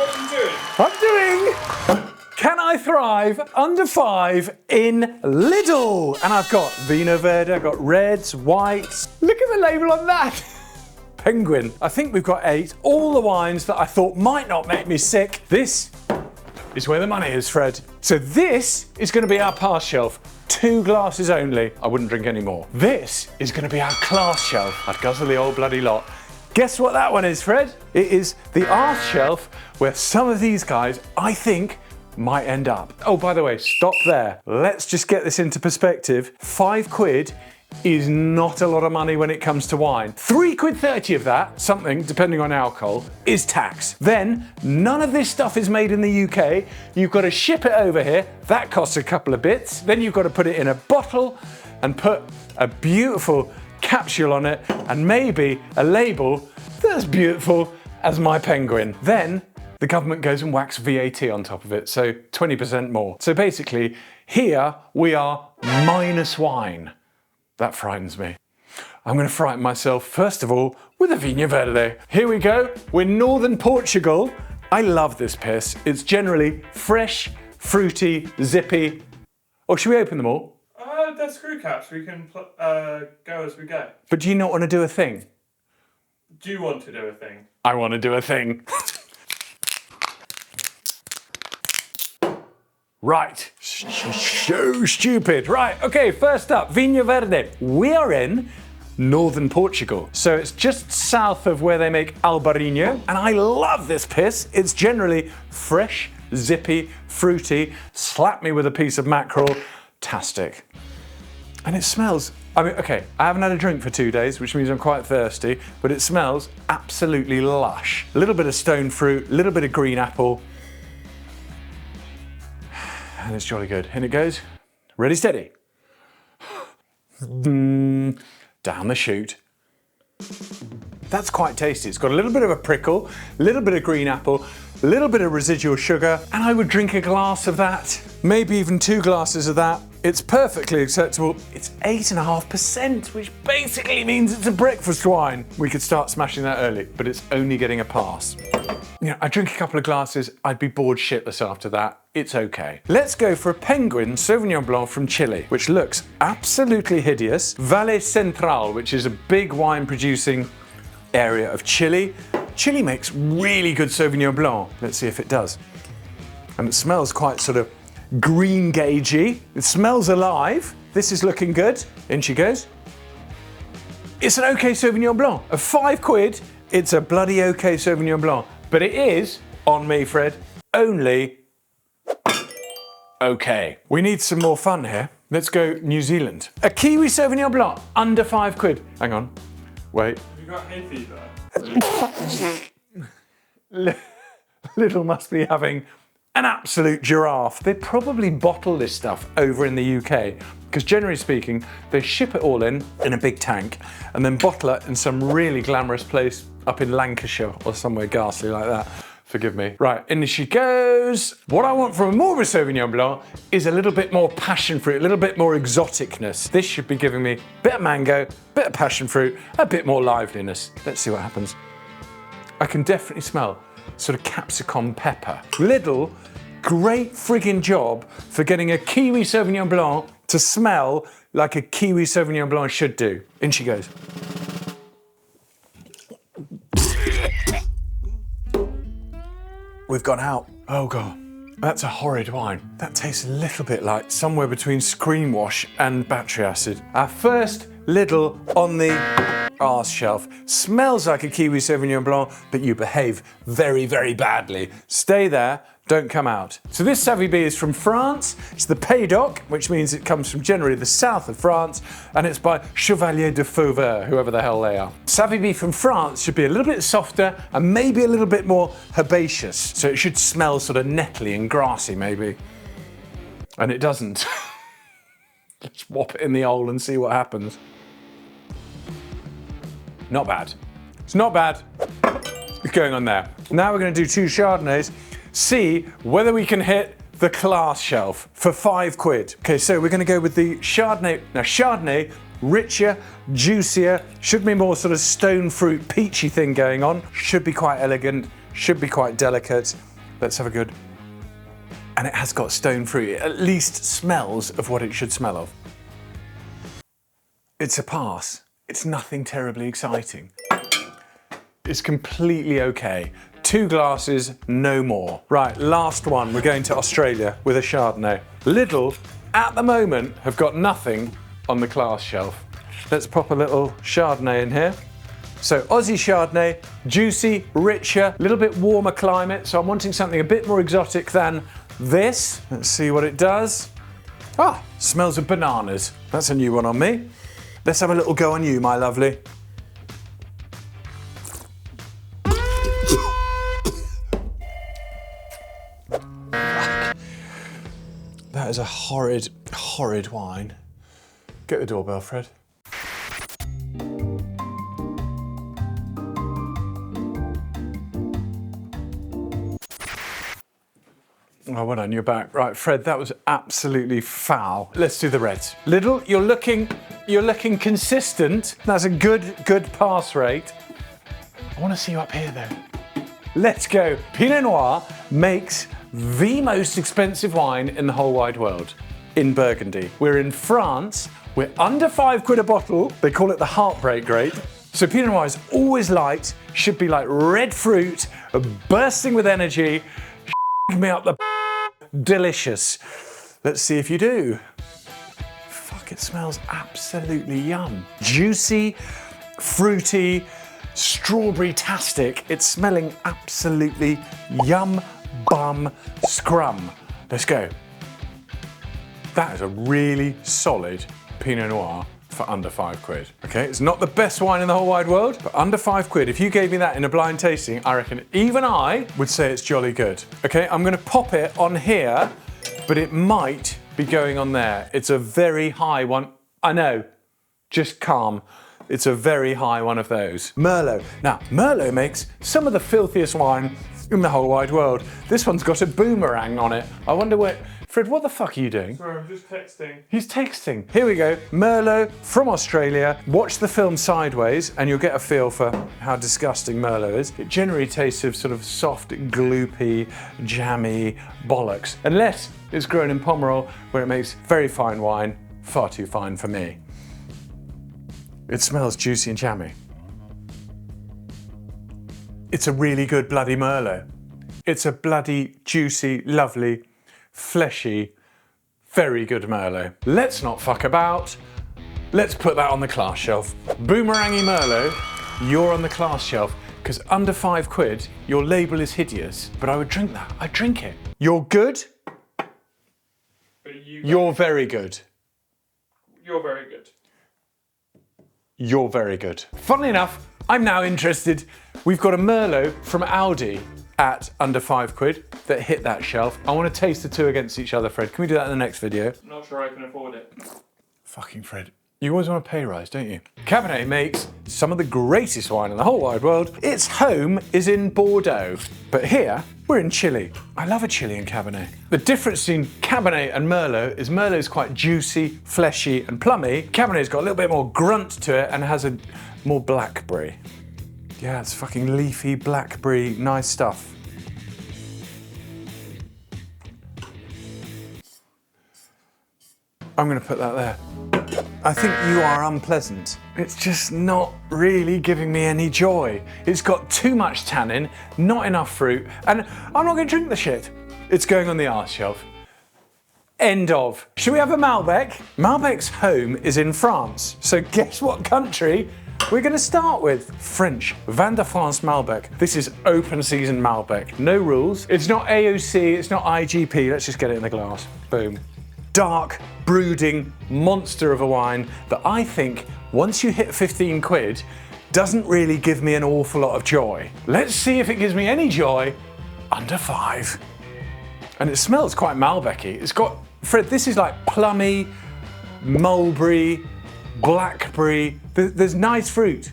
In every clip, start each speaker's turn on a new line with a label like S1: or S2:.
S1: What are you doing?
S2: I'm doing Can I Thrive Under 5 in Lidl? And I've got Vinho Verde, I've got reds, whites. Look at the label on that. Penguin. I think we've got 8. All the wines that I thought might not make me sick. This is where the money is, Fred. So this is going to be our pass shelf. 2 glasses only. I wouldn't drink any more. This is going to be our class shelf. I'd guzzle the old bloody lot. Guess what that one is, Fred? It is the Arse shelf, where some of these guys, I think, might end up. Oh, by the way, stop there. Let's just get this into perspective. £5 is not a lot of money when it comes to wine. £3.30 of that, something, depending on alcohol, is tax. Then, none of this stuff is made in the UK. You've got to ship it over here. That costs a couple of bits. Then you've got to put it in a bottle and put a beautiful capsule on it and maybe a label that's beautiful as my penguin. Then the government goes and whacks VAT on top of it, so 20% more. So basically, here we are minus wine. That frightens me. I'm going to frighten myself, first of all, with a Vinho Verde. Here we go. We're northern Portugal. I love this piss. It's generally fresh, fruity, zippy. Or should we open them all?
S1: They're screw caps. We can go as we go.
S2: But do you not want to do a thing?
S1: Do you want to do a thing?
S2: I want to do a thing. Right. So stupid. Right, okay, first up, Vinho Verde. We are in northern Portugal. So it's just south of where they make Albariño. And I love this piss. It's generally fresh, zippy, fruity. Slap me with a piece of mackerel. Tastic. And it smells, I mean, okay, I haven't had a drink for 2 days, which means I'm quite thirsty, but it smells absolutely lush. A little bit of stone fruit, a little bit of green apple. And it's jolly good. In it goes. Ready, steady. Down the chute. That's quite tasty. It's got a little bit of a prickle, a little bit of green apple, a little bit of residual sugar, and I would drink a glass of that, maybe even 2 glasses of that. It's perfectly acceptable. It's 8.5%, which basically means it's a breakfast wine. We could start smashing that early, but it's only getting a pass. You know, I drink a couple of glasses, I'd be bored shitless after that. It's okay. Let's go for a Penguin Sauvignon Blanc from Chile, which looks absolutely hideous. Valle Central, which is a big wine producing area of Chile. Chile makes really good Sauvignon Blanc. Let's see if it does. And it smells quite sort of green gagey. It smells alive. This is looking good. In she goes. It's an okay Sauvignon Blanc. At £5, it's a bloody okay Sauvignon Blanc. But it is, on me, Fred, only okay. We need some more fun here. Let's go New Zealand. A Kiwi Sauvignon Blanc, under £5. Hang on. Wait.
S1: Have you got hay fever?
S2: Lidl must be having an absolute giraffe. They probably bottle this stuff over in the UK because generally speaking, they ship it all in a big tank and then bottle it in some really glamorous place up in Lancashire or somewhere ghastly like that. Forgive me. Right, in she goes. What I want from a more Sauvignon Blanc is a little bit more passion fruit, a little bit more exoticness. This should be giving me a bit of mango, a bit of passion fruit, a bit more liveliness. Let's see what happens. I can definitely smell sort of capsicum pepper. Lidl, great friggin' job for getting a Kiwi Sauvignon Blanc to smell like a Kiwi Sauvignon Blanc should do. In she goes. We've gone out. Oh God, that's a horrid wine. That tastes a little bit like somewhere between screen wash and battery acid. Our first Lidl on the Arse shelf. Smells like a Kiwi Sauvignon Blanc, but you behave very, very badly. Stay there, don't come out. So this Sauvignon is from France. It's the Pays d'Oc, which means it comes from generally the south of France, and it's by Chevalier de Fauvert, whoever the hell they are. Sauvignon from France should be a little bit softer and maybe a little bit more herbaceous. So it should smell sort of nettly and grassy maybe. And it doesn't. Let's whop it in the hole and see what happens. Not bad. It's not bad. It's going on there. Now we're going to do 2 Chardonnays, see whether we can hit the class shelf for £5. Okay, so we're going to go with the Chardonnay. Now Chardonnay, richer, juicier, should be more sort of stone fruit, peachy thing going on. Should be quite elegant. should be quite delicate. Let's have a good, and it has got stone fruit. It at least smells of what it should smell of. It's a pass. It's nothing terribly exciting. It's completely okay. 2 glasses, no more. Right, last one. We're going to Australia with a Chardonnay. Lidl, at the moment, have got nothing on the glass shelf. Let's pop a little Chardonnay in here. So Aussie Chardonnay, juicy, richer, a little bit warmer climate. So I'm wanting something a bit more exotic than this. Let's see what it does. Ah, smells of bananas. That's a new one on me. Let's have a little go on you, my lovely. That is a horrid, horrid wine. Get the doorbell, Fred. Oh, well done, you're back. Right, Fred, that was absolutely foul. Let's do the reds. Lidl, you're looking consistent. That's a good pass rate. I want to see you up here though. Let's go. Pinot Noir makes the most expensive wine in the whole wide world in Burgundy. We're in France. We're under £5 a bottle. They call it the heartbreak grade. So Pinot Noir is always light, should be like red fruit, bursting with energy, me up the delicious. Let's see if you do. Fuck, it smells absolutely yum. Juicy, fruity, strawberry-tastic. It's smelling absolutely yum, bum, scrum. Let's go. That is a really solid Pinot Noir for under £5. Okay, it's not the best wine in the whole wide world, but under £5. If you gave me that in a blind tasting, I reckon even I would say it's jolly good. Okay, I'm gonna pop it on here, but it might be going on there. It's a very high one. I know, just calm. It's a very high one of those. Merlot. Now, Merlot makes some of the filthiest wine in the whole wide world. This one's got a boomerang on it. I wonder what, Fred, what the fuck are you doing?
S1: Sorry, I'm just texting.
S2: He's texting. Here we go. Merlot from Australia. Watch the film Sideways and you'll get a feel for how disgusting Merlot is. It generally tastes of sort of soft, gloopy, jammy bollocks. Unless it's grown in Pomerol where it makes very fine wine, far too fine for me. It smells juicy and jammy. It's a really good bloody Merlot. It's a bloody, juicy, lovely, fleshy, very good Merlot. Let's not fuck about. Let's put that on the class shelf. Boomerangy Merlot, you're on the class shelf, because under £5, your label is hideous, but I would drink that. I'd drink it. You're good.
S1: But
S2: You're very good.
S1: You're very good.
S2: You're very good. Funnily enough, I'm now interested. We've got a Merlot from Aldi at under £5 that hit that shelf. I want to taste the two against each other, Fred. Can we do that in the next video?
S1: I'm not sure I can afford it.
S2: Fucking Fred. You always want a pay rise, don't you? Cabernet makes some of the greatest wine in the whole wide world. Its home is in Bordeaux, but here we're in Chile. I love a Chilean Cabernet. The difference between Cabernet and Merlot is Merlot's quite juicy, fleshy and plummy. Cabernet's got a little bit more grunt to it and has a more blackberry. Yeah, it's fucking leafy, blackberry, nice stuff. I'm gonna put that there. I think you are unpleasant. It's just not really giving me any joy. It's got too much tannin, not enough fruit, and I'm not gonna drink the shit. It's going on the arse shelf. End of. Should we have a Malbec? Malbec's home is in France, so guess what country we're gonna start with? French, Vin de France Malbec. This is open season Malbec, no rules. It's not AOC, it's not IGP, let's just get it in the glass. Boom. Dark, brooding monster of a wine that I think, once you hit £15, doesn't really give me an awful lot of joy. Let's see if it gives me any joy under £5. And it smells quite Malbec-y. It's got, Fred, this is like plummy, mulberry, blackberry. There's nice fruit.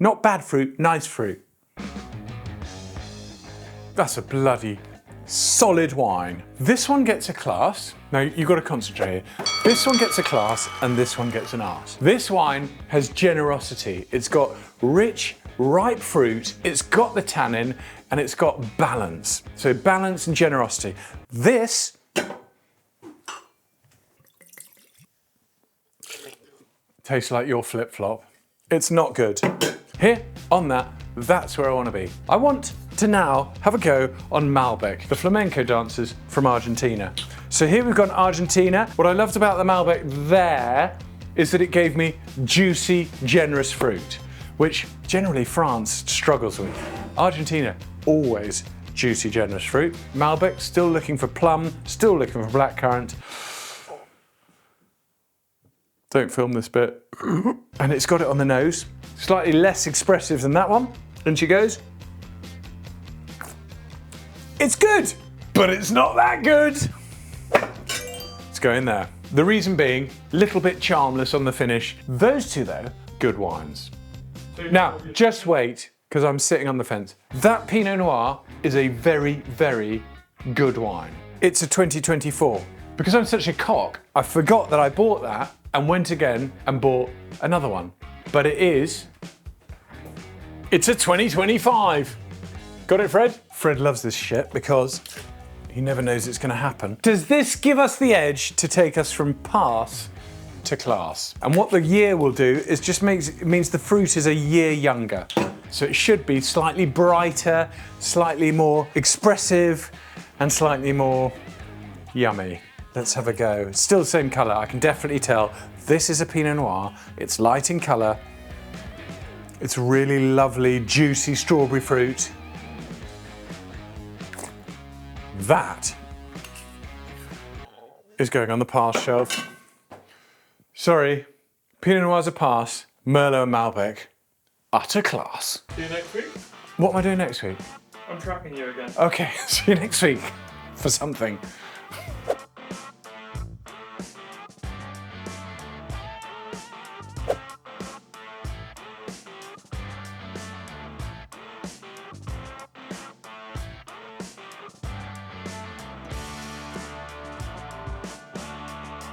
S2: Not bad fruit, nice fruit. That's a bloody solid wine. This one gets a class. Now you've got to concentrate here. This one gets a class and this one gets an arse. This wine has generosity. It's got rich, ripe fruit. It's got the tannin. and it's got balance. So balance and generosity. This tastes like your flip-flop. It's not good. Here, on that, that's where I want to be. I want to now have a go on Malbec, the flamenco dancers from Argentina. So here we've got Argentina. What I loved about the Malbec there is that it gave me juicy, generous fruit, which generally France struggles with. Argentina, always juicy, generous fruit. Malbec, still looking for plum, still looking for blackcurrant. Don't film this bit. And it's got it on the nose, slightly less expressive than that one. And she goes, it's good, but it's not that good. Let's go in there. The reason being, a little bit charmless on the finish. Those two though, good wines. Now, just wait, because I'm sitting on the fence. That Pinot Noir is a very, very good wine. It's a 2024. Because I'm such a cock, I forgot that I bought that and went again and bought another one. But it's a 2025. Got it, Fred? Fred loves this shit because he never knows it's gonna happen. Does this give us the edge to take us from pass to class? And what the year will do is just means the fruit is a year younger. So it should be slightly brighter, slightly more expressive, and slightly more yummy. Let's have a go. It's still the same color, I can definitely tell. This is a Pinot Noir, it's light in color. It's really lovely, juicy strawberry fruit. That is going on the pass shelf. Sorry, Pinot Noir's a pass, Merlot and Malbec, utter class.
S1: See you next week.
S2: What am I doing next week?
S1: I'm trapping you again.
S2: Okay, see you next week for something.